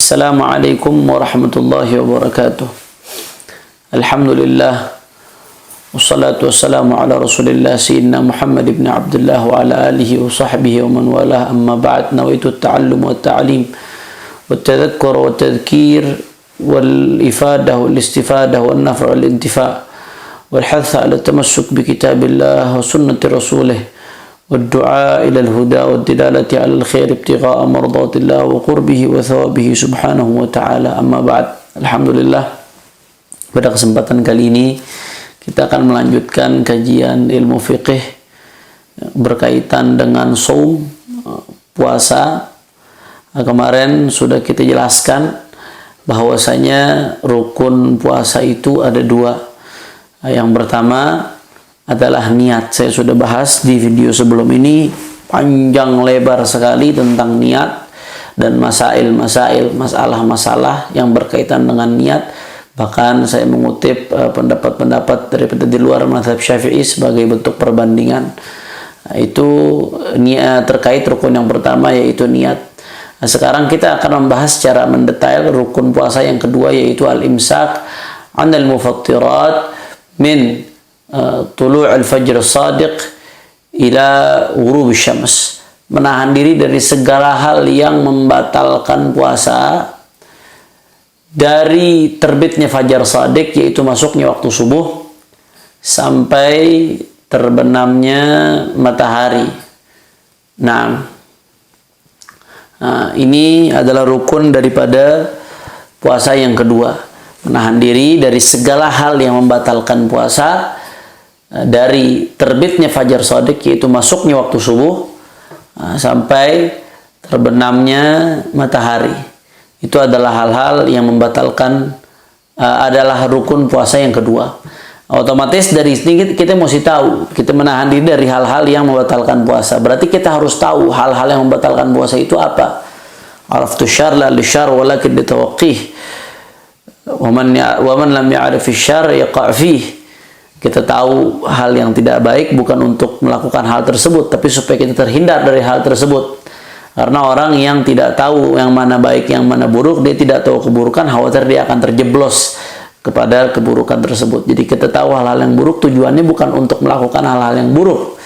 Assalamualaikum warahmatullahi wabarakatuh. Alhamdulillah. Wassalatu wassalamu ala rasulillah sayyidina Muhammad ibn Abdullah wa ala alihi wa sahbihi wa man walah, amma ba'd. Nawaitu at-ta'allum wa at-ta'lim wa at-tadhakkur wa at-tadhkir wal ifadah wal istifadah wal naf' wal intifa' wal hath ala tamassuk bi kitabillah wa sunnati rasulih والدعاء إلى الهدى والدلالة على الخير ابتغاء مرضات الله وقربه وثوابه سبحانه وتعالى. أما بعد. Alhamdulillah, pada kesempatan kali ini kita akan melanjutkan kajian ilmu fiqih berkaitan dengan saum, puasa. Kemarin sudah kita jelaskan bahwasanya rukun puasa itu ada dua. Yang pertama adalah niat. Saya sudah bahas di video sebelum ini panjang lebar sekali tentang niat dan masalah-masalah yang berkaitan dengan niat. Bahkan saya mengutip pendapat-pendapat daripada di luar mazhab Syafi'i sebagai bentuk perbandingan. Itu niat terkait rukun yang pertama, yaitu niat. Nah, sekarang kita akan membahas secara mendetail rukun puasa yang kedua, yaitu al-imsak 'anil mufattirat min tulu' al-fajr as-sadiq ila ghurub asy-syams, menahan diri dari segala hal yang membatalkan puasa dari terbitnya fajar shadiq, yaitu masuknya waktu subuh, sampai terbenamnya matahari. Nah, ini adalah rukun daripada puasa yang kedua, menahan diri dari segala hal yang membatalkan puasa dari terbitnya fajar shadiq, yaitu masuknya waktu subuh, sampai terbenamnya matahari. Itu adalah hal-hal yang membatalkan, adalah rukun puasa yang kedua. Otomatis dari sini kita mesti tahu, kita menahan diri dari hal-hal yang membatalkan puasa. Berarti kita harus tahu hal-hal yang membatalkan puasa itu apa. Araftu syarr la lisyarr walakin litawaqqih. Wa man lam ya'rif asy-syarr yaqa' fihi. Kita tahu hal yang tidak baik bukan untuk melakukan hal tersebut, tapi supaya kita terhindar dari hal tersebut. Karena orang yang tidak tahu yang mana baik, yang mana buruk, dia tidak tahu keburukan, khawatir dia akan terjeblos kepada keburukan tersebut. Jadi kita tahu hal-hal yang buruk tujuannya bukan untuk melakukan hal-hal yang buruk.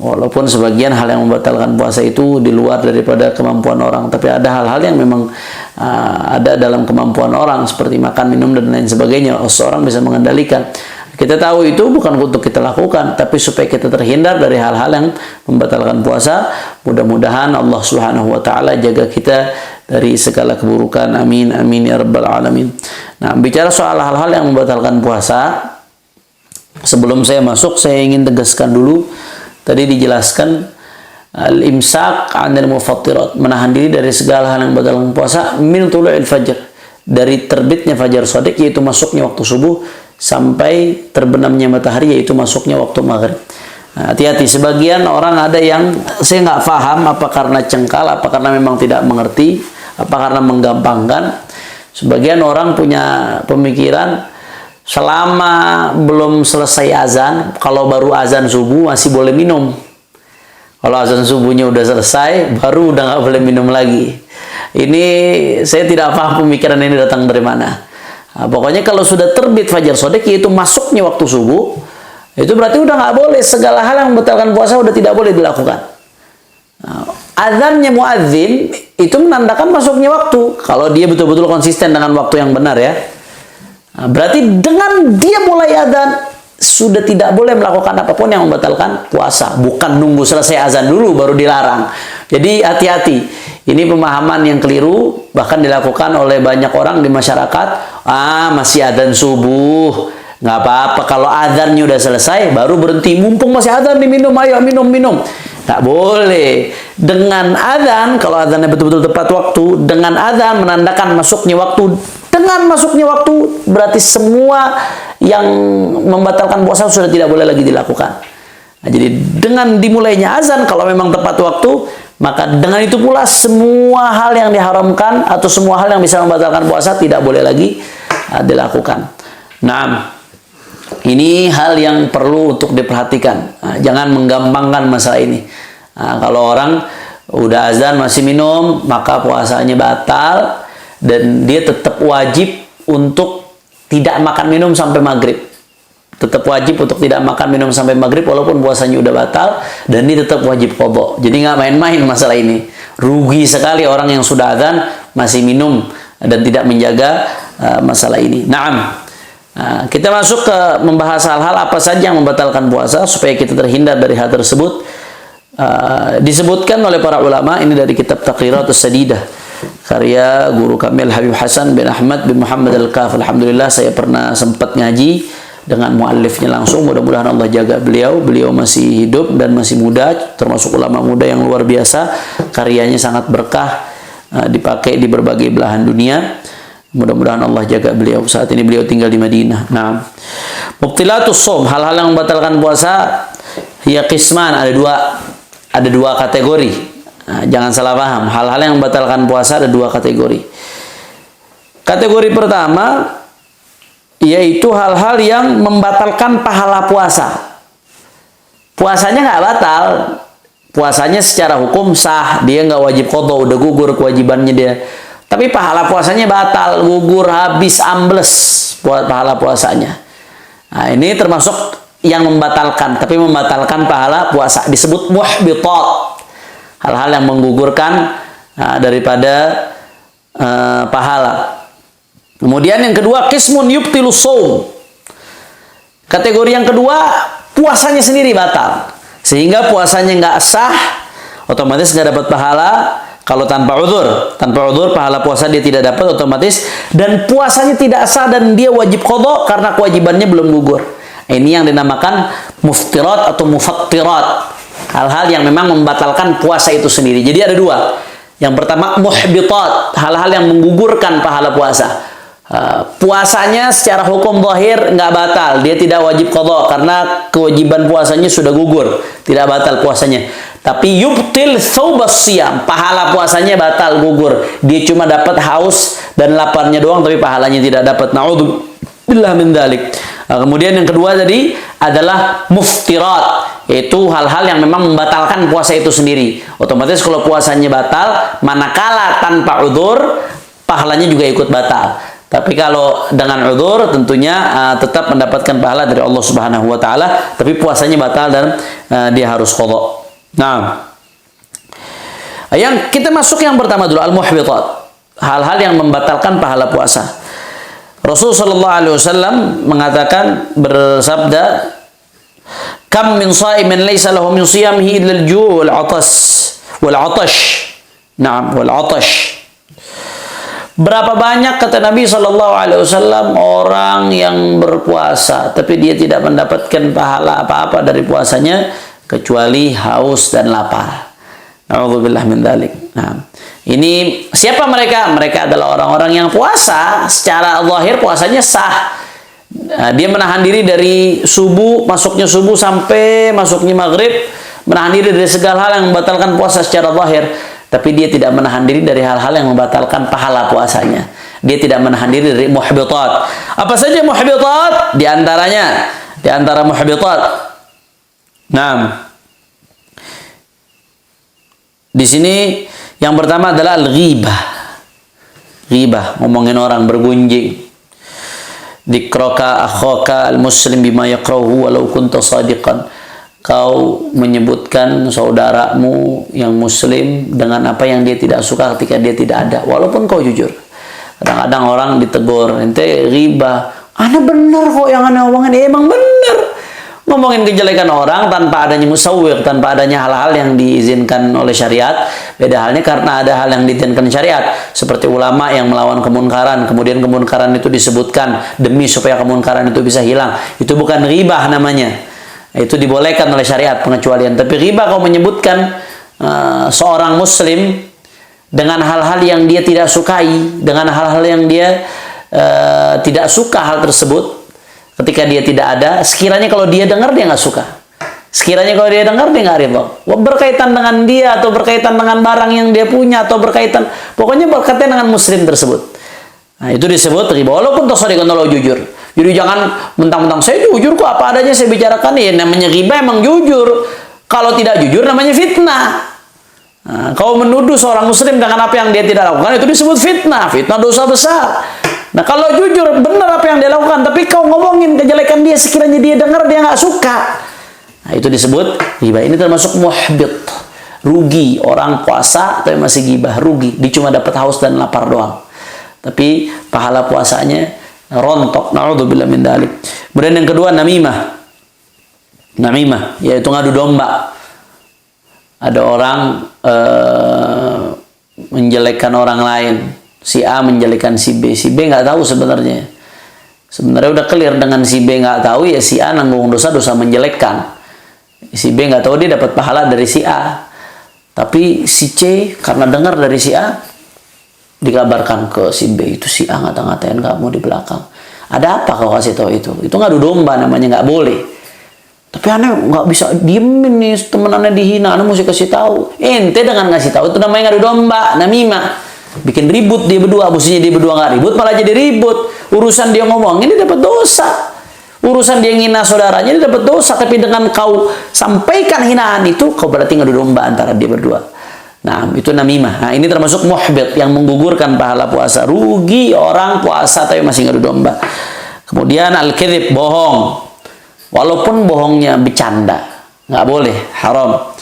Walaupun sebagian hal yang membatalkan puasa itu di luar daripada kemampuan orang, tapi ada hal-hal yang memang ada dalam kemampuan orang, seperti makan, minum, dan lain sebagainya. Seorang bisa mengendalikan. Kita tahu itu bukan untuk kita lakukan, tapi supaya kita terhindar dari hal-hal yang membatalkan puasa. Mudah-mudahan Allah Subhanahu wa taala jaga kita dari segala keburukan. Amin amin ya rabbal alamin. Nah, bicara soal hal-hal yang membatalkan puasa, sebelum saya masuk saya ingin tegaskan dulu. Tadi dijelaskan al-imsak 'anil mufattirat, menahan diri dari segala hal yang membatalkan puasa, min tulu'il fajr, dari terbitnya fajar shadiq, yaitu masuknya waktu subuh, sampai terbenamnya matahari, yaitu masuknya waktu maghrib. Nah, hati-hati, sebagian orang ada yang saya nggak paham, apa karena cengkal, apa karena memang tidak mengerti, apa karena menggampangkan. Sebagian orang punya pemikiran selama belum selesai azan, kalau baru azan subuh masih boleh minum. Kalau azan subuhnya udah selesai, baru udah nggak boleh minum lagi. Ini saya tidak paham pemikiran ini datang dari mana. Nah, pokoknya kalau sudah terbit fajar shadiq, yaitu masuknya waktu subuh, itu berarti udah nggak boleh, segala hal yang membatalkan puasa udah tidak boleh dilakukan. Nah, azannya muadzin itu menandakan masuknya waktu, kalau dia betul-betul konsisten dengan waktu yang benar ya. Nah, berarti dengan dia mulai azan sudah tidak boleh melakukan apapun yang membatalkan puasa, bukan nunggu selesai azan dulu baru dilarang. Jadi hati-hati. Ini pemahaman yang keliru, bahkan dilakukan oleh banyak orang di masyarakat. Masih adzan subuh, nggak apa-apa. Kalau adzannya udah selesai, baru berhenti. Mumpung masih adzan, diminum, ayo minum. Nggak boleh. Dengan adzan, kalau adzannya betul-betul tepat waktu, dengan adzan menandakan masuknya waktu. Dengan masuknya waktu, berarti semua yang membatalkan puasa sudah tidak boleh lagi dilakukan. Nah, jadi dengan dimulainya azan, kalau memang tepat waktu, maka dengan itu pula semua hal yang diharamkan atau semua hal yang bisa membatalkan puasa tidak boleh lagi dilakukan. Nah, ini hal yang perlu untuk diperhatikan. Nah, jangan menggampangkan masalah ini. Nah, kalau orang udah azan masih minum, maka puasanya batal. dan dia tetap wajib untuk tidak makan minum sampai maghrib. Tetap wajib untuk tidak makan minum sampai maghrib walaupun puasanya udah batal, dan ini tetap wajib qadha. Jadi nggak main-main masalah ini. Rugi sekali orang yang sudah adzan masih minum dan tidak menjaga masalah ini. Naam. Kita masuk ke membahas hal-hal apa saja yang membatalkan puasa supaya kita terhindar dari hal tersebut. Disebutkan oleh para ulama, ini dari kitab Taqriratus Sadidah karya guru kami Al-Habib Hasan bin Ahmad bin Muhammad Al-Kaf. Alhamdulillah saya pernah sempat ngaji dengan muallifnya langsung. Mudah-mudahan Allah jaga beliau. Beliau masih hidup dan masih muda, termasuk ulama muda yang luar biasa. Karyanya sangat berkah, dipakai di berbagai belahan dunia. Mudah-mudahan Allah jaga beliau. Saat ini beliau tinggal di Madinah. Nah, mubtilatus shaum, hal-hal yang membatalkan puasa, ya qisman, ada dua kategori. Nah, jangan salah paham. Hal-hal yang membatalkan puasa ada dua kategori. Kategori pertama yaitu hal-hal yang membatalkan pahala puasa. Puasanya nggak batal, puasanya secara hukum sah, dia nggak wajib qadha, udah gugur kewajibannya dia. Tapi pahala puasanya batal, gugur, habis, ambles buat pahala puasanya. Nah, ini termasuk yang membatalkan, tapi membatalkan pahala puasa, disebut muhbitat. Hal-hal yang menggugurkan daripada pahala. Kemudian yang kedua, qismun yubtilus shaum. Kategori yang kedua, puasanya sendiri batal, sehingga puasanya nggak sah, otomatis nggak dapat pahala. Kalau tanpa udzur pahala puasa dia tidak dapat otomatis, dan puasanya tidak sah dan dia wajib qadha karena kewajibannya belum gugur. Ini yang dinamakan muftirat atau mufattirat. Hal-hal yang memang membatalkan puasa itu sendiri. Jadi ada dua. Yang pertama muhbitat, hal-hal yang menggugurkan pahala puasa. Puasanya secara hukum zahir nggak batal, dia tidak wajib qadha karena kewajiban puasanya sudah gugur, tidak batal puasanya. Tapi yubtil thawbas siyam, pahala puasanya batal, gugur. Dia cuma dapat haus dan laparnya doang, tapi pahalanya tidak dapat. Na'udzubillah min dzalik. Kemudian yang kedua tadi adalah muftirat, yaitu hal-hal yang memang membatalkan puasa itu sendiri. Otomatis kalau puasanya batal, manakala tanpa udzur, pahalanya juga ikut batal. Tapi kalau dengan udzur tentunya tetap mendapatkan pahala dari Allah Subhanahu wa taala, tapi puasanya batal dan dia harus qadha. Nah, yang kita masuk yang pertama dulu, al-muhbitat, hal-hal yang membatalkan pahala puasa. Rasul sallallahu alaihi wasallam mengatakan, bersabda, kam min shaimin laysa lahu min siyamihi illa al-ju' wal 'atash. Naam, wal 'atash. Berapa banyak, kata Nabi sallallahu alaihi wasallam, orang yang berpuasa tapi dia tidak mendapatkan pahala apa-apa dari puasanya kecuali haus dan lapar. Na'udzubillah min dzalik. Nah, ini siapa mereka? Mereka adalah orang-orang yang puasa secara zahir, puasanya sah. Nah, dia menahan diri dari masuknya subuh sampai masuknya maghrib, menahan diri dari segala hal yang membatalkan puasa secara zahir. Tapi dia tidak menahan diri dari hal-hal yang membatalkan pahala puasanya. Dia tidak menahan diri dari muhbitat. Apa saja muhbitat? Di antara muhbitat. Nah, di sini yang pertama adalah al-ghibah. Ghibah, ngomongin orang, bergunjing. Dikraka akhaka al-muslim bima yakrahu walau kunta sadiqan. Kau menyebutkan saudaramu yang muslim dengan apa yang dia tidak suka ketika dia tidak ada, walaupun kau jujur. Kadang-kadang orang ditegur, ente ghibah. Ana benar kok yang ana omongin, emang benar. Ngomongin kejelekan orang tanpa adanya musawwir, tanpa adanya hal-hal yang diizinkan oleh syariat. Beda halnya karena ada hal yang diizinkan syariat, seperti ulama yang melawan kemunkaran, kemudian kemunkaran itu disebutkan demi supaya kemunkaran itu bisa hilang. Itu bukan ghibah namanya. Itu dibolehkan oleh syariat, pengecualian. Tapi ghibah kau menyebutkan seorang muslim dengan hal-hal yang dia tidak sukai, dengan hal-hal yang dia tidak suka hal tersebut ketika dia tidak ada. Sekiranya kalau dia dengar, dia nggak suka. Sekiranya kalau dia dengar, dia nggak ridho. Berkaitan dengan dia, atau berkaitan dengan barang yang dia punya, atau berkaitan, pokoknya berkaitan dengan muslim tersebut. Nah, itu disebut ghibah, walaupun tasadiqan, kalau jujur. Jadi jangan mentang-mentang saya jujur kok, apa adanya saya bicarakan. Ya namanya ghibah emang jujur. Kalau tidak jujur namanya fitnah. Nah, kau menuduh seorang muslim dengan apa yang dia tidak lakukan, itu disebut fitnah. Fitnah dosa besar. Nah, kalau jujur benar apa yang dia lakukan, tapi kau ngomongin kejelekan dia, sekiranya dia dengar dia nggak suka, nah itu disebut ghibah. Ini termasuk muhbit, rugi. Orang puasa tapi masih ghibah, rugi. Dia cuma dapat haus dan lapar doang, tapi pahala puasanya rontok. Na'udzubillah min dzalik. Kemudian yang kedua, namimah. Namimah yaitu ngadu domba. Ada orang menjelekkan orang lain, si A menjelekkan si B nggak tahu sebenarnya udah clear dengan si B nggak tahu, ya si A nanggung dosa menjelekkan, si B nggak tahu dia dapat pahala dari si A, tapi si C karena dengar dari si A dikabarkan ke si B, itu si A ngata-ngatain kamu di belakang. Ada apa kau kasih tahu itu ngadu domba namanya, nggak boleh. Tapi aneh nggak bisa diemin nih, temenannya dihina, aneh mesti kasih tahu. Ente dengan ngasih tahu itu namanya ngadu domba, namimah. Bikin ribut dia berdua, mestinya dia berdua nggak ribut, malah jadi ribut. Urusan dia ngomongin dia dapat dosa, urusan dia ngina saudaranya dia dapat dosa. Tapi dengan kau sampaikan hinaan itu, kau berarti ngadu domba antara dia berdua. Nah, itu namimah. Nah, ini termasuk muhbit yang menggugurkan pahala puasa. Rugi orang puasa tapi masih ngadu domba. Kemudian al-kadzib, bohong. Walaupun bohongnya bercanda, nggak boleh, haram.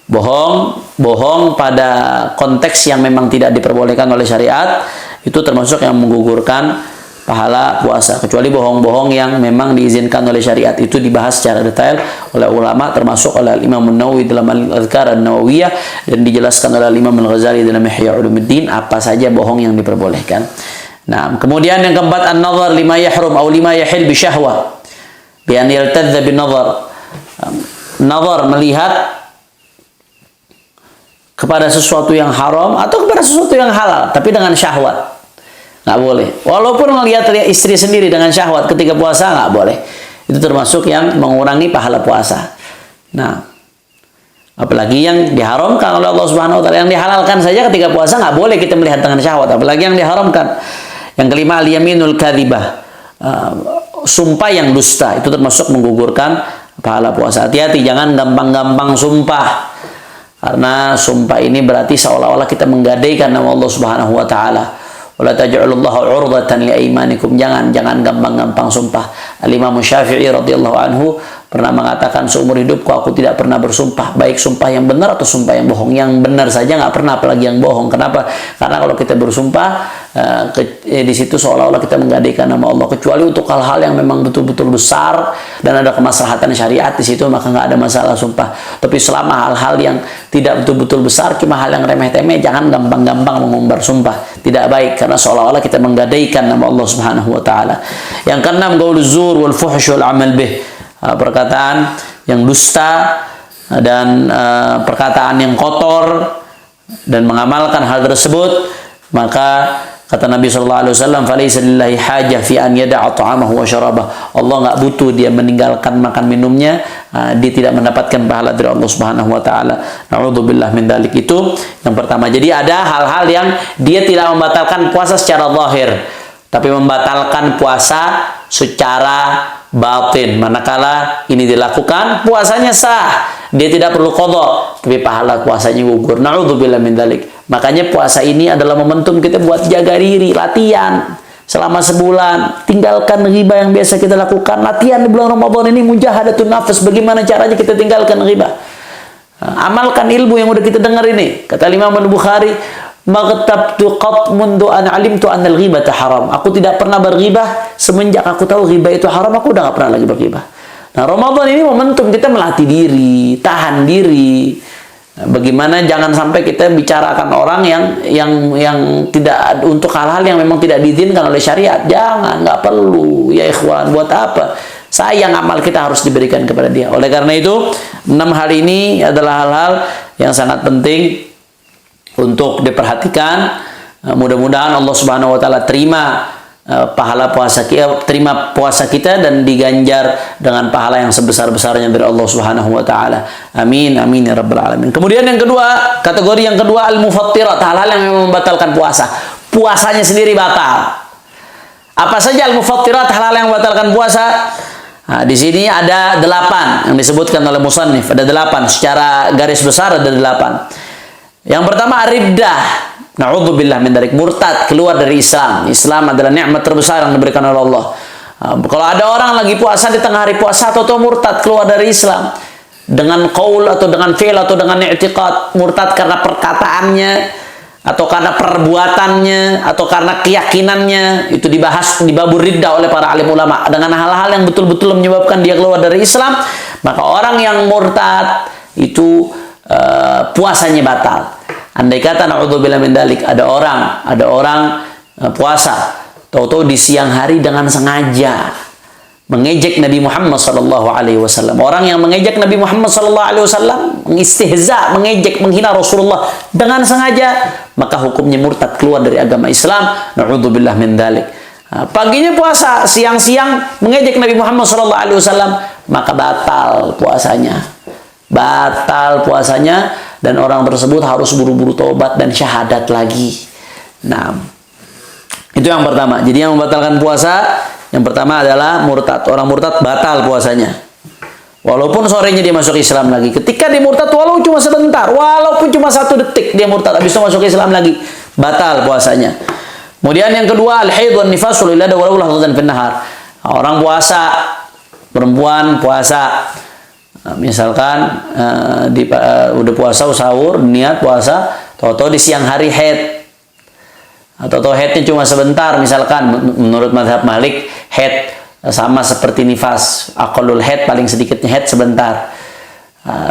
Bohong pada konteks yang memang tidak diperbolehkan oleh syariat, itu termasuk yang menggugurkan pahala puasa. Kecuali bohong-bohong yang memang diizinkan oleh syariat, itu dibahas secara detail oleh ulama, termasuk oleh Imam An-Nawawi dalam Al-Adhkar An-Nawawiyah, dan dijelaskan oleh Imam Al-Ghazali dalam Ihya Ulumuddin apa saja bohong yang diperbolehkan. Nah, kemudian yang keempat, an-nazar lima yahrum atau lima yahil bi syahwah. Bian yaltadza bin nazar. Nazar, melihat kepada sesuatu yang haram atau kepada sesuatu yang halal, tapi dengan syahwat. Nggak boleh. Walaupun melihat istri sendiri dengan syahwat ketika puasa, nggak boleh. Itu termasuk yang mengurangi pahala puasa. Nah, apalagi yang diharamkan oleh Allah Subhanahu wa taala. Yang dihalalkan saja ketika puasa nggak boleh kita melihat dengan syahwat, apalagi yang diharamkan. Yang kelima, al-yaminul kadzibah. Sumpah yang dusta, itu termasuk menggugurkan pahala puasa. Hati-hati, jangan gampang-gampang sumpah. Karena sumpah ini berarti seolah-olah kita menggadaikan nama Allah Subhanahu wa taala. Wala taj'alullaha 'urdatan liaimanikum. Jangan gampang-gampang sumpah. Al-Imam Syafi'i radhiyallahu anhu pernah mengatakan, seumur hidupku aku tidak pernah bersumpah, baik sumpah yang benar atau sumpah yang bohong. Yang benar saja nggak pernah, apalagi yang bohong. Kenapa? Karena kalau kita bersumpah di situ seolah-olah kita menggadaikan nama Allah, kecuali untuk hal-hal yang memang betul-betul besar dan ada kemaslahatan syariat di situ, maka nggak ada masalah sumpah. Tapi selama hal-hal yang tidak betul-betul besar, cuma hal yang remeh-temeh, jangan gampang-gampang mengumbar sumpah. Tidak baik, karena seolah-olah kita menggadaikan nama Allah Subhanahu wa taala. Yang keenam, qauluz zur wal fuhsy wal amal bih. Perkataan yang dusta dan perkataan yang kotor dan mengamalkan hal tersebut. Maka kata Nabi sallallahu alaihi wasallam, "Falaysa lillahi hajah fi an yada'a ta'amahu wa syarabah." Allah nggak butuh dia meninggalkan makan minumnya, dia tidak mendapatkan pahala dari Allah Subhanahu wa taala. Na'udzubillah min dzalik. Itu yang pertama. Jadi ada hal-hal yang dia tidak membatalkan puasa secara zahir, tapi membatalkan puasa secara batin. Manakala ini dilakukan, puasanya sah, dia tidak perlu qadha, tapi pahala puasanya gugur. Na'udzubillah min dzalik. Makanya puasa ini adalah momentum kita buat jaga diri, latihan selama sebulan. Tinggalkan riba yang biasa kita lakukan. Latihan di bulan Ramadan ini mujahadatun nafas. Bagaimana caranya kita tinggalkan riba? Amalkan ilmu yang udah kita dengar ini. Kata Imam Al-Bukhari, "Maghtabtu qat mundu an alimtu anal ghibata haram." Aku tidak pernah berghibah semenjak aku tahu ghibah itu haram. Aku udah gak pernah lagi berghibah. Nah, Ramadan ini momentum kita melatih diri, tahan diri. Bagaimana jangan sampai kita bicarakan orang yang tidak, untuk hal-hal yang memang tidak diizinkan oleh syariat. Jangan, nggak perlu ya ikhwan. Buat apa? Sayang amal kita harus diberikan kepada dia. Oleh karena itu, 6 hal ini adalah hal-hal yang sangat penting untuk diperhatikan. Mudah-mudahan Allah Subhanahu wa taala terima pahala puasa kita, terima puasa kita, dan diganjar dengan pahala yang sebesar-besarnya dari Allah Subhanahu wa taala. Amin amin ya rabbal alamin. Kemudian yang kedua, kategori yang kedua, al-mufattirat, hal-hal yang membatalkan puasa. Puasanya sendiri batal. Apa saja al-mufattirat, hal-hal yang membatalkan puasa? Nah, di sini ada 8 yang disebutkan oleh musannif. Ada 8 secara garis besar, ada 8. Yang pertama riddah. Na'udzubillah min dzalik, murtad, keluar dari Islam. Islam adalah nikmat terbesar yang diberikan oleh Allah. Kalau ada orang lagi puasa di tengah hari puasa atau murtad, keluar dari Islam dengan qaul atau dengan fi'il atau dengan i'tiqad, murtad karena perkataannya atau karena perbuatannya atau karena keyakinannya, itu dibahas di babur riddah oleh para alim ulama dengan hal-hal yang betul-betul menyebabkan dia keluar dari Islam. Maka orang yang murtad itu puasanya batal. Andai kata na'udzubillah min dzalik, ada orang puasa tahu-tahu di siang hari dengan sengaja mengejek Nabi Muhammad sallallahu alaihi wasallam. Orang yang mengejek Nabi Muhammad sallallahu alaihi wasallam, mengistihza, mengejek, menghina Rasulullah dengan sengaja, maka hukumnya murtad, keluar dari agama Islam. Na'udzubillah min dzalik. Paginya puasa, siang-siang mengejek Nabi Muhammad sallallahu alaihi wasallam, maka batal puasanya. Batal puasanya, dan orang tersebut harus buru-buru tobat dan syahadat lagi. Nah, itu yang pertama. Jadi yang membatalkan puasa, yang pertama adalah murtad. Orang murtad batal puasanya. Walaupun sorenya dia masuk Islam lagi. Ketika dia murtad, walau cuma sebentar, walaupun cuma 1 detik dia murtad, habis itu masuk Islam lagi, batal puasanya. Kemudian yang kedua, al-haid wan nifasul illa walau lahdatan fin nahar. Orang puasa, perempuan puasa, misalkan udah puasa sahur, niat puasa, tahu-tahu di siang hari haid, atau haidnya cuma sebentar, misalkan menurut mazhab Malik haid sama seperti nifas, aqallul haid, paling sedikitnya haid sebentar.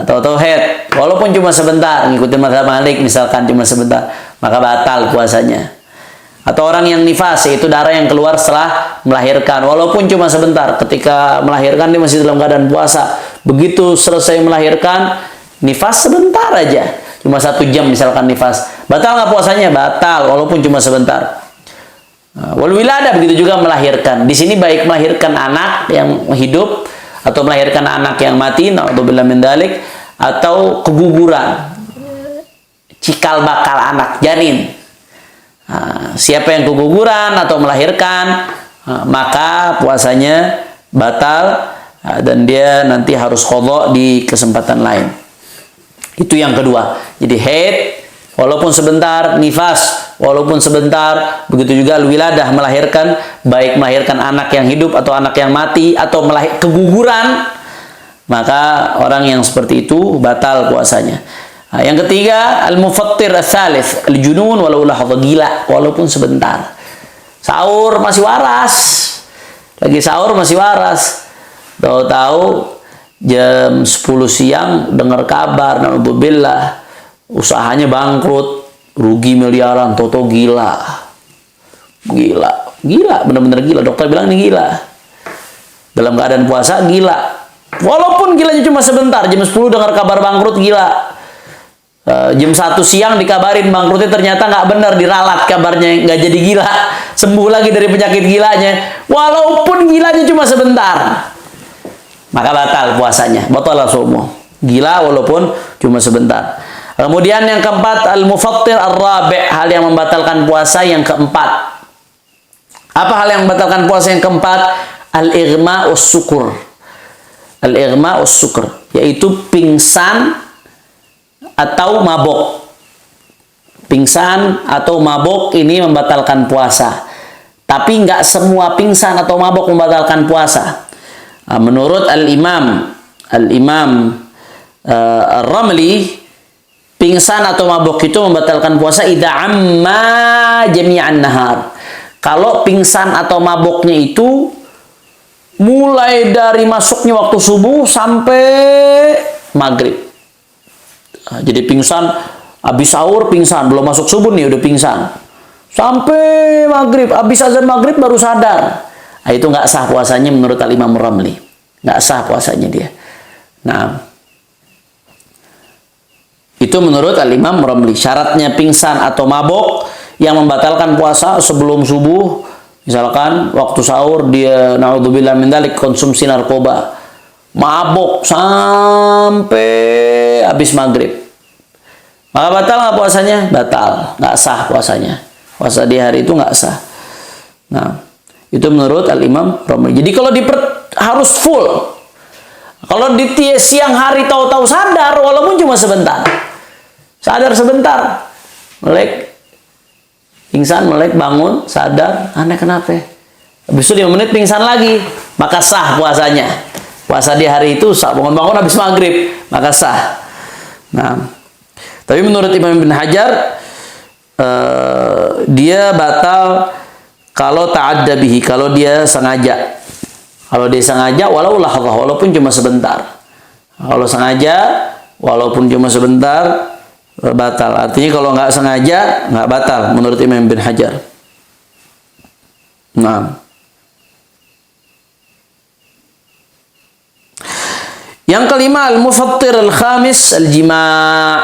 Tahu-tahu haid walaupun cuma sebentar, ngikutin mazhab Malik misalkan cuma sebentar, maka batal puasanya. Atau orang yang nifas, yaitu darah yang keluar setelah melahirkan, walaupun cuma sebentar, ketika melahirkan dia masih dalam keadaan puasa, begitu selesai melahirkan, nifas sebentar aja, cuma 1 jam misalkan nifas, batal nggak puasanya? Batal, walaupun cuma sebentar. Wal wiladah, begitu juga melahirkan. Di sini baik melahirkan anak yang hidup atau melahirkan anak yang mati, na'udzubillah min dzalik, atau keguguran, cikal bakal anak, janin. Siapa yang keguguran atau melahirkan, maka puasanya batal, dan dia nanti harus qadha di kesempatan lain. Itu yang kedua. Jadi haid walaupun sebentar, nifas walaupun sebentar, begitu juga al-wiladah, melahirkan, baik melahirkan anak yang hidup atau anak yang mati, atau keguguran, maka orang yang seperti itu batal puasanya. Yang ketiga, al-mufattir ats-tsalits, al-junun walau lahdha, gila walaupun sebentar. Sahur masih waras, lagi sahur masih waras, tahu-tahu jam 10 siang dengar kabar, na'udzubillah, usahanya bangkrut, rugi miliaran, tahu-tahu gila, benar-benar gila. Dokter bilang ini gila. Dalam keadaan puasa gila, walaupun gilanya cuma sebentar. Jam 10 dengar kabar bangkrut, gila. Jam 1 siang dikabarin bangkrutnya, ternyata nggak benar, diralat kabarnya, nggak jadi gila, sembuh lagi dari penyakit gilanya, walaupun gilanya cuma sebentar, maka batal puasanya, batal shaumuh. Gila walaupun cuma sebentar. Kemudian yang keempat, al-mufattir ar-rabi', hal yang membatalkan puasa yang keempat. Apa hal yang membatalkan puasa yang keempat? Al-ighma'us sukur. Al-ighma'us sukur, yaitu pingsan atau mabok. Pingsan atau mabok ini membatalkan puasa. Tapi nggak semua pingsan atau mabok membatalkan puasa. Menurut Al-Imam Ar-Ramli, pingsan atau mabok itu membatalkan puasa idza amma jami'an nahar. Kalau pingsan atau maboknya itu mulai dari masuknya waktu subuh sampai maghrib. Jadi pingsan, habis sahur pingsan, belum masuk subuh nih udah pingsan, sampai maghrib, habis azan maghrib baru sadar. Itu nggak sah puasanya menurut Al-Imam Ramli, nggak sah puasanya dia. Nah, itu menurut Al-Imam Ramli. Syaratnya pingsan atau mabok yang membatalkan puasa sebelum subuh, misalkan waktu sahur dia na'udzubillah min dzalik konsumsi narkoba, mabok sampai habis maghrib, maka batal nggak puasanya? Batal, nggak sah puasanya. Puasa di hari itu nggak sah. Nah, itu menurut Al-Imam Ramli. Jadi kalau harus full. Kalau di siang hari tahu-tahu sadar, walaupun cuma sebentar, sadar sebentar, melek, pingsan, melek, bangun, sadar, aneh kenapa? Habis itu 5 menit pingsan lagi, maka sah puasanya. Puasa di hari itu sah, bangun-bangun habis maghrib, maka sah. Nah, tapi menurut Imam Ibn Hajar, dia batal kalau ta'adda bihi, kalau dia sengaja. Kalau dia sengaja, walau lahadzah, walaupun cuma sebentar. Kalau sengaja, walaupun cuma sebentar, batal. Artinya kalau nggak sengaja, nggak batal menurut Imam Ibn Hajar. Nah, yang kelima, al-mufattir al-khamis al-jima'.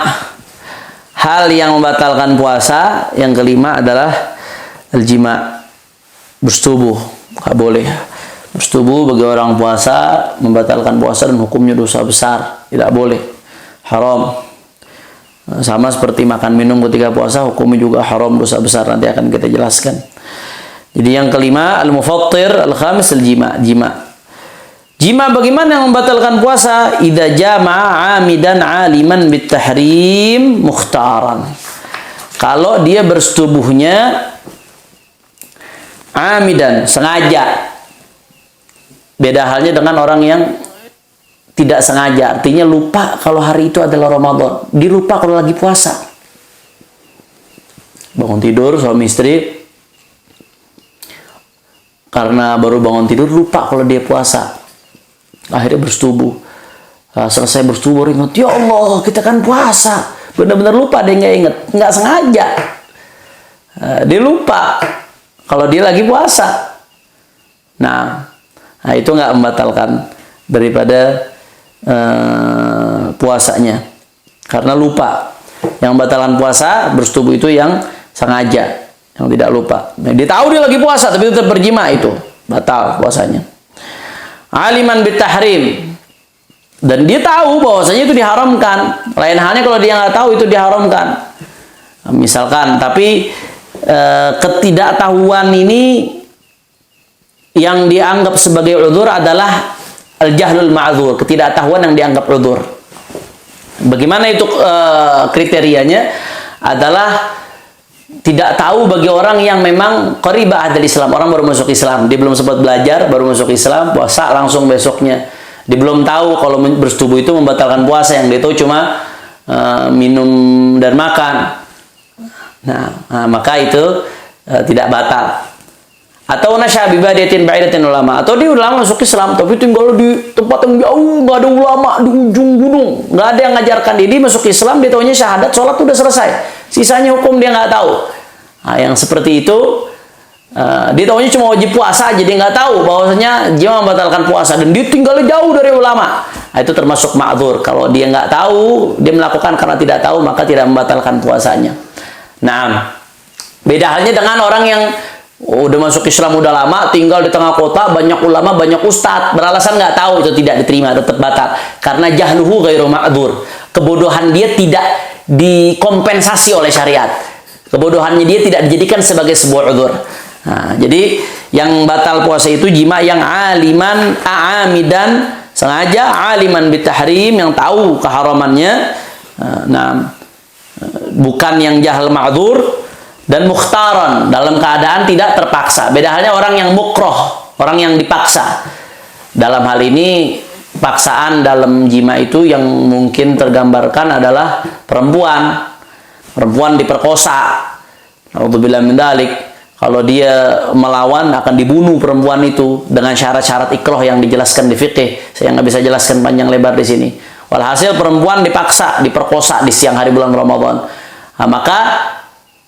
Hal yang membatalkan puasa yang kelima adalah al-jima', bersetubuh. Nggak boleh bersetubuh bagi orang puasa, membatalkan puasa dan hukumnya dosa besar, tidak boleh, haram. Sama seperti makan minum ketika puasa, hukumnya juga haram, dosa besar, nanti akan kita jelaskan. Jadi yang kelima, al-mufattir al-khamis al-jima', jima'. Jima bagaimana yang membatalkan puasa? Idza jama'a 'amidan 'aliman bitahrim mukhtaran. Kalau dia bersetubuhnya amidan, sengaja. Beda halnya dengan orang yang tidak sengaja, artinya lupa kalau hari itu adalah Ramadan. Dia lupa kalau lagi puasa. Bangun tidur suami istri, karena baru bangun tidur lupa kalau dia puasa. Akhirnya bersetubuh. Selesai bersetubuh ingat, ya Allah kita kan puasa. Benar-benar lupa, dia nggak ingat, nggak sengaja. Dia lupa kalau dia lagi puasa. Nah itu nggak membatalkan daripada puasanya, karena lupa. Yang membatalkan puasa bersetubuh itu yang sengaja, yang tidak lupa. Nah, dia tahu dia lagi puasa tapi tetap berjima, itu batal puasanya. Aliman bitahrim, dan dia tahu bahwasanya itu diharamkan. Lain halnya kalau dia nggak tahu itu diharamkan. Misalkan, tapi ketidaktahuan ini yang dianggap sebagai udzur adalah al-jahlul ma'dzur, ketidaktahuan yang dianggap udzur. Bagaimana itu kriterianya? Adalah tidak tahu bagi orang yang memang qaribah ahli Islam, orang baru masuk Islam, dia belum sempat belajar, baru masuk Islam, puasa langsung besoknya. Dia belum tahu kalau bersetubuh itu membatalkan puasa, yang dia tahu cuma minum dan makan. Nah, maka itu tidak batal. Atau nasyabi badiatin ba'idatin ulama, atau dia ulama masuk Islam tapi tinggal di tempat yang jauh, nggak ada ulama, di ujung gunung, nggak ada yang ngajarkan dia. Dia masuk Islam, dia tahunya syahadat, sholat udah selesai, sisanya hukum dia nggak tahu. Nah, yang seperti itu dia tahunya cuma wajib puasa, jadi nggak tahu bahwasanya dia membatalkan puasa, dan dia tinggalnya jauh dari ulama. Nah, itu termasuk ma'dzur. Kalau dia nggak tahu, dia melakukan karena tidak tahu, maka tidak membatalkan puasanya. Nah, beda halnya dengan orang yang udah masuk Islam udah lama, tinggal di tengah kota, banyak ulama, banyak ustadz, beralasan nggak tahu, itu tidak diterima, tetap batal. Karena jahluhu ghairu ma'dzur, kebodohan dia tidak dikompensasi oleh syariat. Kebodohannya dia tidak dijadikan sebagai sebuah udzur. Nah, jadi yang batal puasa itu jima yang aliman a'amidan, sengaja, aliman bitahrim, yang tahu keharamannya. Nah, bukan yang jahal ma'dzur, dan mukhtaran, dalam keadaan tidak terpaksa. Beda halnya orang yang mukroh, orang yang dipaksa. Dalam hal ini, paksaan dalam jima itu yang mungkin tergambarkan adalah perempuan. Perempuan diperkosa. Naudzubillah min dzalik. Kalau dia melawan akan dibunuh perempuan itu dengan syarat-syarat ikrah yang dijelaskan di fikih. Saya nggak bisa jelaskan panjang lebar di sini. Walhasil perempuan dipaksa, diperkosa di siang hari bulan Ramadan. Nah, maka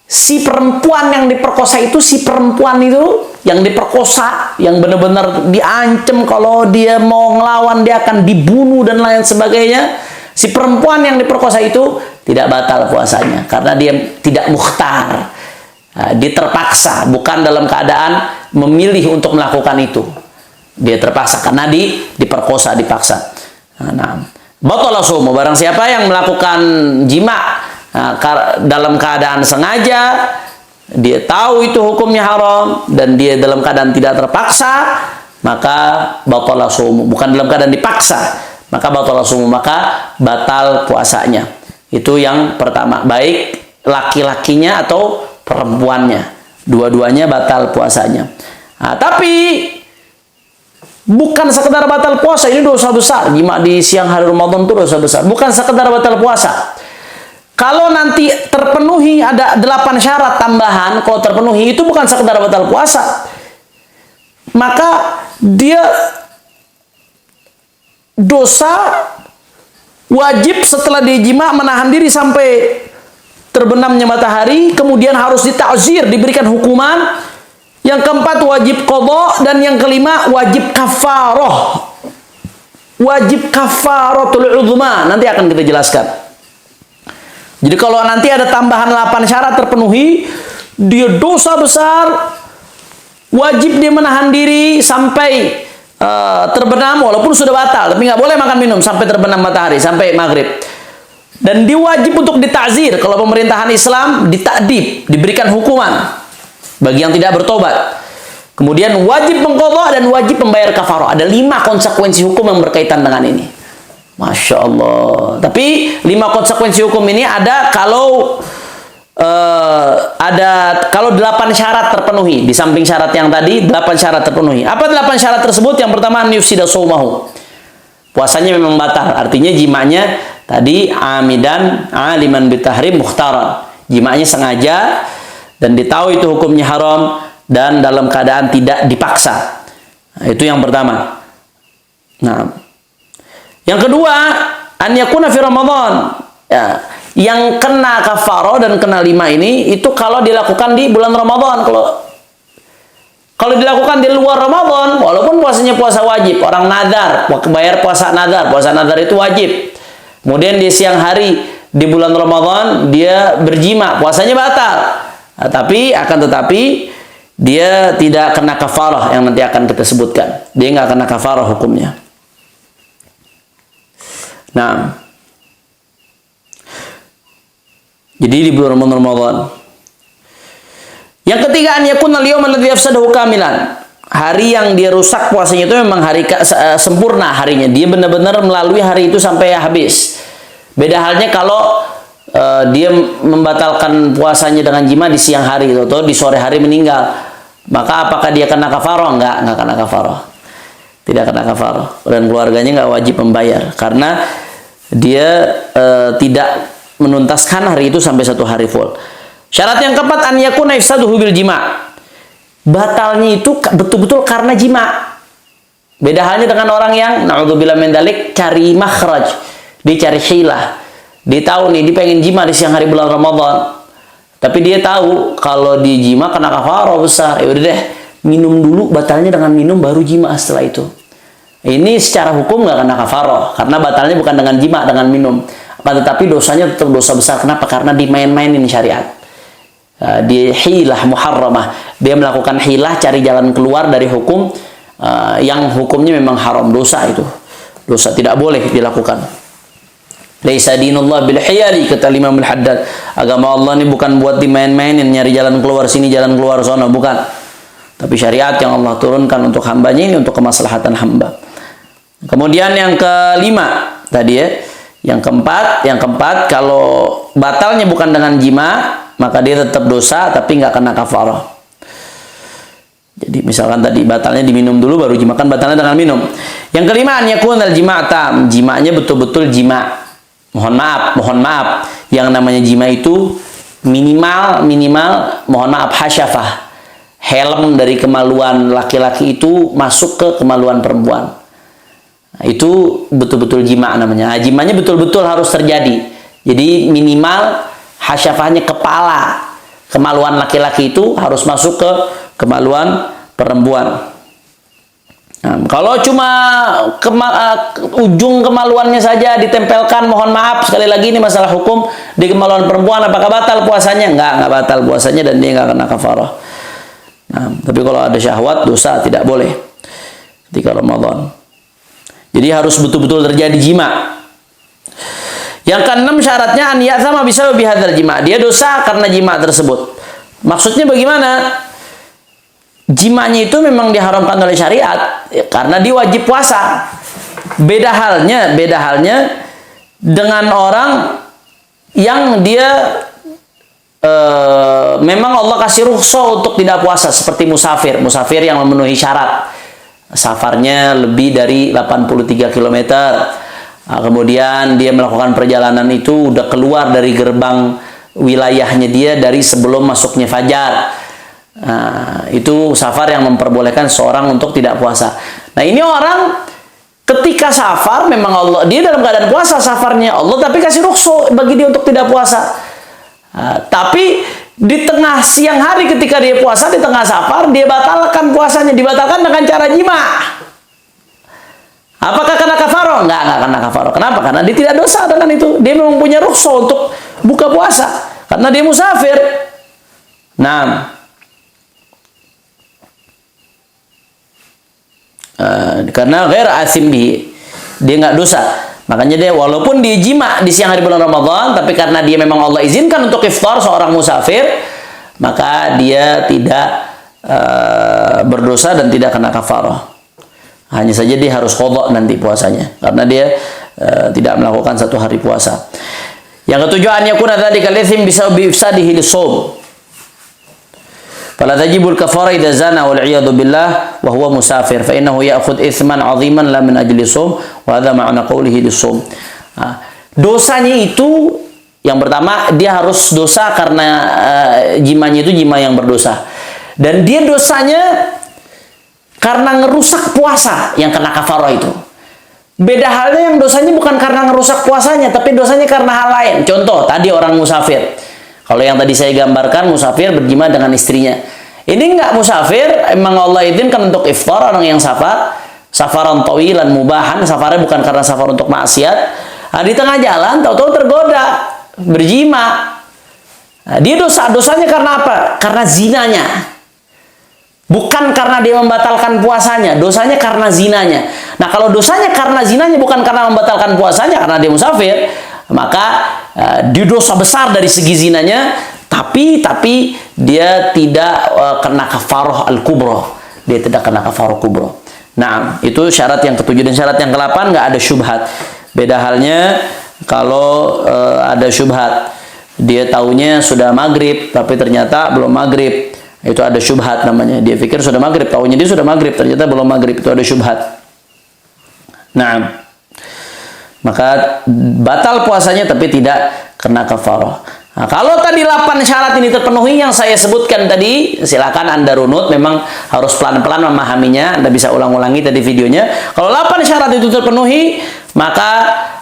si perempuan yang diperkosa itu, si perempuan itu yang diperkosa, yang benar-benar diancam kalau dia mau ngelawan dia akan dibunuh dan lain sebagainya. Si perempuan yang diperkosa itu tidak batal puasanya karena dia tidak mukhtar. Dia terpaksa, bukan dalam keadaan memilih untuk melakukan itu. Dia terpaksa karena diperkosa, dipaksa. Nah, batala shaum, barang siapa yang melakukan jima dalam keadaan sengaja, dia tahu itu hukumnya haram, dan dia dalam keadaan tidak terpaksa, maka batala shaum. Bukan dalam keadaan dipaksa, maka batala shaum, maka batal puasanya. Itu yang pertama, baik laki-lakinya atau perempuannya. Dua-duanya batal puasanya. Nah, tapi bukan sekedar batal puasa, ini dosa besar. Jima di siang hari Ramadan itu dosa besar. Bukan sekedar batal puasa. Kalau nanti terpenuhi ada 8 syarat tambahan, kalau terpenuhi itu bukan sekedar batal puasa. Maka dia dosa wajib setelah dijima menahan diri sampai terbenamnya matahari, kemudian harus ditakzir, diberikan hukuman. Yang keempat wajib qadha, dan yang kelima wajib kafarah. Wajib kafaratul uzma, nanti akan kita jelaskan. Jadi kalau nanti ada tambahan 8 syarat terpenuhi, dia dosa besar, wajib dia menahan diri sampai terbenam, walaupun sudah batal, tapi nggak boleh makan minum sampai terbenam matahari, sampai maghrib. Dan dia wajib untuk ditakzir. Kalau pemerintahan Islam, ditakdib, diberikan hukuman bagi yang tidak bertobat. Kemudian wajib mengqadha dan wajib membayar kafarah. Ada 5 konsekuensi hukum yang berkaitan dengan ini. Masya Allah. Tapi 5 konsekuensi hukum ini ada kalau 8 syarat terpenuhi. Di samping syarat yang tadi, 8 syarat terpenuhi. Apa 8 syarat tersebut? Yang pertama, yufsida shaumahu. Puasanya memang batal. Artinya jimanya tadi amidan aliman bitahrim mukhtaran. Jimanya sengaja dan ditahu itu hukumnya haram dan dalam keadaan tidak dipaksa. Nah, itu yang pertama. Nah, yang kedua, an yakuna fi Ramadan. Ya, yang kena kafarah dan kena 5 ini itu kalau dilakukan di bulan Ramadan. Kalau dilakukan di luar Ramadan, walaupun puasanya puasa wajib, orang nadar, bayar puasa nadar itu wajib. Kemudian di siang hari di bulan Ramadan dia berjima, puasanya batal. Nah, tetapi dia tidak kena kafarah yang nanti akan kita sebutkan. Dia nggak kena kafarah hukumnya. Nah, jadi di bulan Ramadan. Yang ketiga, an yakuna al-yawm alladhi yafsadahu kamilan. Hari yang dia rusak puasanya itu memang hari sempurna harinya. Dia benar-benar melalui hari itu sampai habis. Beda halnya kalau dia membatalkan puasanya dengan jima di siang hari atau di sore hari meninggal. Maka apakah dia kena kafarah? Enggak kena kafarah. Tidak kena kafarah. Dan keluarganya enggak wajib membayar karena dia tidak menuntaskan hari itu sampai 1 hari full. Syarat yang keempat, an yakuna ifsaduhu bil jima. Batalnya itu betul-betul karena jima. Beda halnya dengan orang yang naudzubillah min dzalik cari makhraj, dia cari hilah. Dia tahu nih dia pengen jima di siang hari bulan Ramadan. Tapi dia tahu kalau di jima kena kafarah besar. Ya udah deh, minum dulu, batalnya dengan minum baru jima setelah itu. Ini secara hukum nggak kena kafarah karena batalnya bukan dengan jima, dengan minum. Akan tetapi dosanya tetap dosa besar. Kenapa? Karena dimain-mainin syariat. Dia hilah muharramah. Dia melakukan hilah, cari jalan keluar dari hukum yang hukumnya memang haram, dosa itu. Dosa tidak boleh dilakukan. Laisa dinullah bil hiyali, kata Imam Al-Haddad. Agama Allah ini bukan buat dimain-mainin, nyari jalan keluar sini, jalan keluar sana, bukan. Tapi syariat yang Allah turunkan untuk hambanya ini untuk kemaslahatan hamba. Kemudian yang kelima tadi ya. Yang keempat kalau batalnya bukan dengan jima, maka dia tetap dosa tapi nggak kena kafarah. Jadi misalkan tadi batalnya diminum dulu baru jima, kan batalnya dengan minum. Yang kelima, an yakuna al-jima' tam. Jimanya betul-betul jima. Mohon maaf. Yang namanya jima itu minimal mohon maaf hasyafah. Helm dari kemaluan laki-laki itu masuk ke kemaluan perempuan. Nah, itu betul-betul jima namanya. Nah, jimanya betul-betul harus terjadi. Jadi minimal hasyafahnya kepala kemaluan laki-laki itu harus masuk ke kemaluan perempuan. Nah, kalau cuma ujung kemaluannya saja ditempelkan, mohon maaf sekali lagi ini masalah hukum di kemaluan perempuan, apakah batal puasanya? Enggak batal puasanya dan dia enggak kena kafarah. Nah, tapi kalau ada syahwat dosa tidak boleh ketika Ramadan. Jadi harus betul-betul terjadi jima. Yang keenam syaratnya an ya'tsama bisa bihadzal jima. Dia dosa karena jima tersebut. Maksudnya bagaimana? Jimanya itu memang diharamkan oleh syariat karena dia wajib puasa. Beda halnya dengan orang yang dia memang Allah kasih rukhsah untuk tidak puasa, seperti musafir yang memenuhi syarat, safarnya lebih dari 83 km. Kemudian dia melakukan perjalanan itu udah keluar dari gerbang wilayahnya dia dari sebelum masuknya fajar. Itu safar yang memperbolehkan seorang untuk tidak puasa. Nah, ini orang ketika safar memang Allah, dia dalam keadaan puasa safarnya Allah, tapi kasih rukhsah bagi dia untuk tidak puasa. Tapi di tengah siang hari ketika dia puasa, di tengah safar, dia batalkan puasanya, dibatalkan dengan cara jima. Apakah karena kafaroh? Enggak karena kafaroh. Kenapa? Karena dia tidak dosa dengan itu. Dia memang punya rukhsah untuk buka puasa karena dia musafir. Nah, karena ghair asim bihi, dia nggak dosa. Makanya dia walaupun dia jima di siang hari bulan Ramadan, tapi karena dia memang Allah izinkan untuk iftar seorang musafir, maka dia tidak berdosa dan tidak kena kafarah. Hanya saja dia harus qadha nanti puasanya karena dia tidak melakukan satu hari puasa. Yang ketujuh, an yakuna dzalika al-ithm bisabab ifsadihi lis-shaum. Fala tajibul kafara idza zana wal iyadu billah wa huwa musafir fa innahu ya'khudh ithman 'aziman la min ajli shaum wa hadha ma'na qawlihi lis-shaum. Dosanya itu yang pertama, dia harus dosa karena jimanya itu jima yang berdosa. Dan dia dosanya karena ngerusak puasa yang kena kafarah itu. Beda halnya yang dosanya bukan karena ngerusak puasanya, tapi dosanya karena hal lain. Contoh, tadi orang musafir. Kalau yang tadi saya gambarkan, musafir berjima dengan istrinya. Ini enggak musafir, emang Allah izinkan untuk iftar orang yang safar. Safaran tawilan mubahan, safarnya bukan karena safar untuk maksiat. Di tengah jalan, tahu-tahu tergoda, berjima. Dia dosanya karena apa? Karena zinanya. Bukan karena dia membatalkan puasanya, dosanya karena zinanya. Nah, kalau dosanya karena zinanya bukan karena membatalkan puasanya, karena dia musafir, maka dia dosa besar dari segi zinanya, tapi dia tidak kena kafarah al-kubra. Dia tidak kena kafarah kubra. Nah, itu syarat yang ketujuh. Dan syarat yang ke-8, nggak ada syubhat. Beda halnya kalau ada syubhat. Dia taunya sudah maghrib, tapi ternyata belum maghrib. Itu ada syubhat namanya. Dia pikir sudah maghrib, taunya dia sudah maghrib, ternyata belum maghrib. Itu ada syubhat. Nah, maka batal puasanya tapi tidak kena kafarah. Nah, kalau tadi 8 syarat ini terpenuhi yang saya sebutkan tadi, silakan Anda runut, memang harus pelan-pelan memahaminya. Anda bisa ulang-ulangi tadi videonya. Kalau 8 syarat itu terpenuhi, maka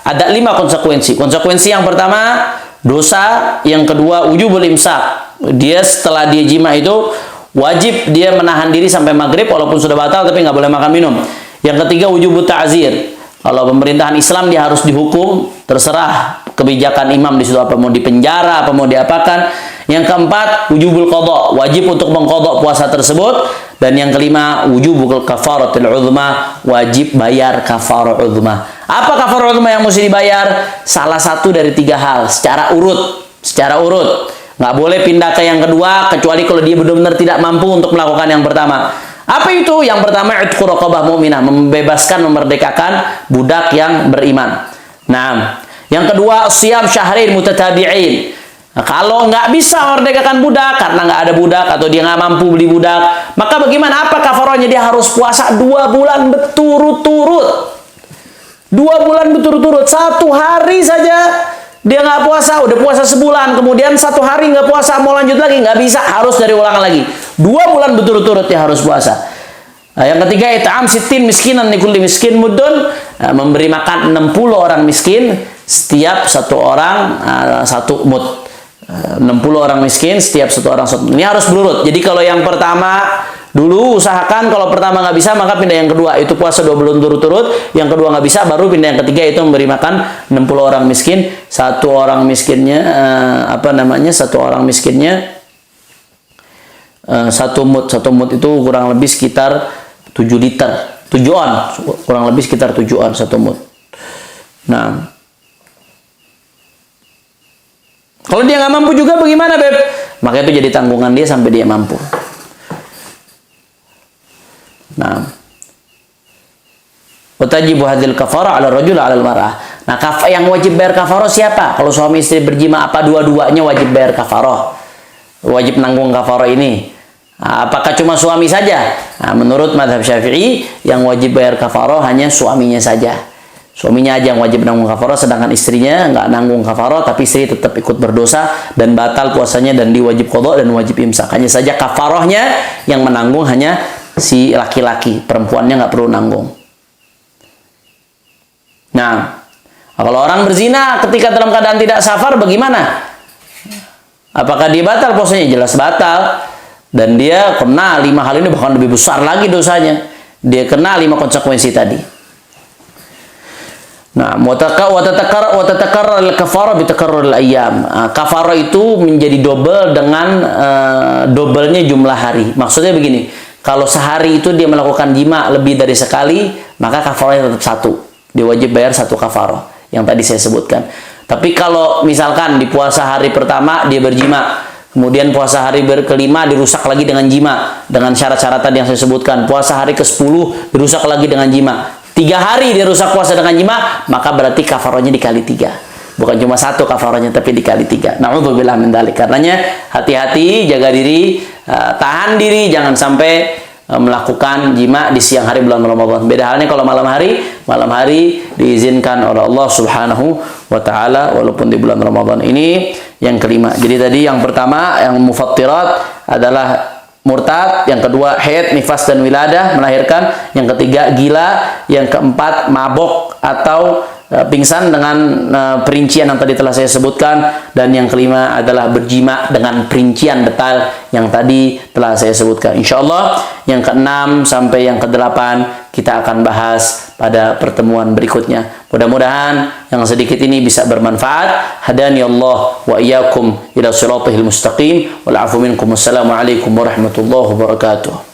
ada 5 konsekuensi. Konsekuensi yang pertama, dosa. Yang kedua, wujubul imsak. Dia setelah dia jima itu wajib dia menahan diri sampai maghrib walaupun sudah batal, tapi nggak boleh makan minum. Yang ketiga, wujubut ta'zir. Kalau pemerintahan Islam dia harus dihukum, terserah kebijakan imam di situ, apa mau dipenjara, apa mau diapakan. Yang keempat, wujubul qadha, wajib untuk mengqadha puasa tersebut. Dan yang kelima, wujubul kafaratul uzma, wajib bayar kafarah uzma. Apa kafarah uzma yang mesti dibayar? Salah satu dari 3 hal secara urut. Nggak boleh pindah ke yang kedua kecuali kalau dia benar-benar tidak mampu untuk melakukan yang pertama. Apa itu? Yang pertama, itqu raqabah mu'minah, membebaskan, memerdekakan budak yang beriman. Nah, yang kedua, siyam syahrain mutatabi'in. Nah, kalau nggak bisa memerdekakan budak karena nggak ada budak atau dia nggak mampu beli budak, maka bagaimana? Apa kafarahnya? Dia harus puasa 2 bulan berturut-turut. 2 bulan berturut-turut. 1 hari saja dia nggak puasa, udah puasa sebulan, kemudian 1 hari nggak puasa, mau lanjut lagi, nggak bisa, harus dari ulang lagi. 2 bulan berturut-turut dia harus puasa. Nah, yang ketiga, it'am sittin miskinan likulli miskin muddun, memberi makan 60 orang miskin, setiap satu orang 1 mud. 60 orang miskin, setiap 1 orang 1 mud. Ini harus berurut. Jadi kalau yang pertama dulu usahakan, kalau pertama nggak bisa maka pindah yang kedua, itu puasa 2 bulan turut-turut. Yang kedua nggak bisa, baru pindah yang ketiga, itu memberi makan 60 orang miskin. 1 orang miskinnya 1 mud itu kurang lebih sekitar 7 liter, 7 on, kurang lebih sekitar 7 on 1 mud. Nah, kalau dia nggak mampu juga bagaimana, Beb? Maka itu jadi tanggungan dia sampai dia mampu. Nah, watajibu hadhil kafarah 'ala rajul 'ala al-mar'ah. Nah, yang wajib bayar kafaroh siapa? Kalau suami istri berjima, apa dua-duanya wajib bayar kafaroh? Wajib nanggung kafaroh ini. Nah, apakah cuma suami saja? Nah, menurut mazhab Syafi'i, yang wajib bayar kafaroh hanya suaminya saja. Suaminya aja yang wajib nanggung kafaroh, sedangkan istrinya nggak nanggung kafaroh, tapi istri tetap ikut berdosa dan batal puasanya dan diwajib qadha dan wajib imsak. Hanya saja kafarohnya yang menanggung hanya si laki-laki, perempuannya nggak perlu nanggung. Nah, kalau orang berzina ketika dalam keadaan tidak safar bagaimana? Apakah dia batal puasanya? Jelas batal. Dan dia kena 5 hal ini, bahkan lebih besar lagi dosanya. Dia kena 5 konsekuensi tadi. Nah, watatakar al-kafarah bitakarrur al-ayyam. Kafarah itu menjadi double dengan doublenya jumlah hari. Maksudnya begini, kalau sehari itu dia melakukan jima lebih dari sekali, maka kafarahnya tetap 1. Dia wajib bayar 1 kafarah yang tadi saya sebutkan. Tapi kalau misalkan di puasa hari pertama dia berjima, kemudian puasa hari kelima dirusak lagi dengan jima, dengan syarat-syarat tadi yang saya sebutkan. Puasa hari ke-10 dirusak lagi dengan jima. 3 hari dia rusak puasa dengan jima, maka berarti kafarahnya dikali 3. Bukan cuma 1 kafarahnya, tapi dikali 3. Na'udzubillah min dzalik. Karenanya hati-hati, jaga diri, tahan diri, jangan sampai melakukan jima di siang hari bulan Ramadan. Beda halnya kalau malam hari diizinkan oleh Allah Subhanahu wa taala walaupun di bulan Ramadan. Ini yang kelima. Jadi tadi yang pertama yang mufattirat adalah murtad, yang kedua haid, nifas dan wiladah melahirkan, yang ketiga gila, yang keempat mabok atau pingsan dengan perincian yang tadi telah saya sebutkan, dan yang kelima adalah berjima dengan perincian detail yang tadi telah saya sebutkan. Insyaallah yang ke-6 sampai yang ke-8 kita akan bahas pada pertemuan berikutnya. Mudah-mudahan yang sedikit ini bisa bermanfaat. Hadani Allah wa iyyakum ila siratal mustaqim. Wal 'afu minkum. Wassalamu alaikum warahmatullahi wabarakatuh.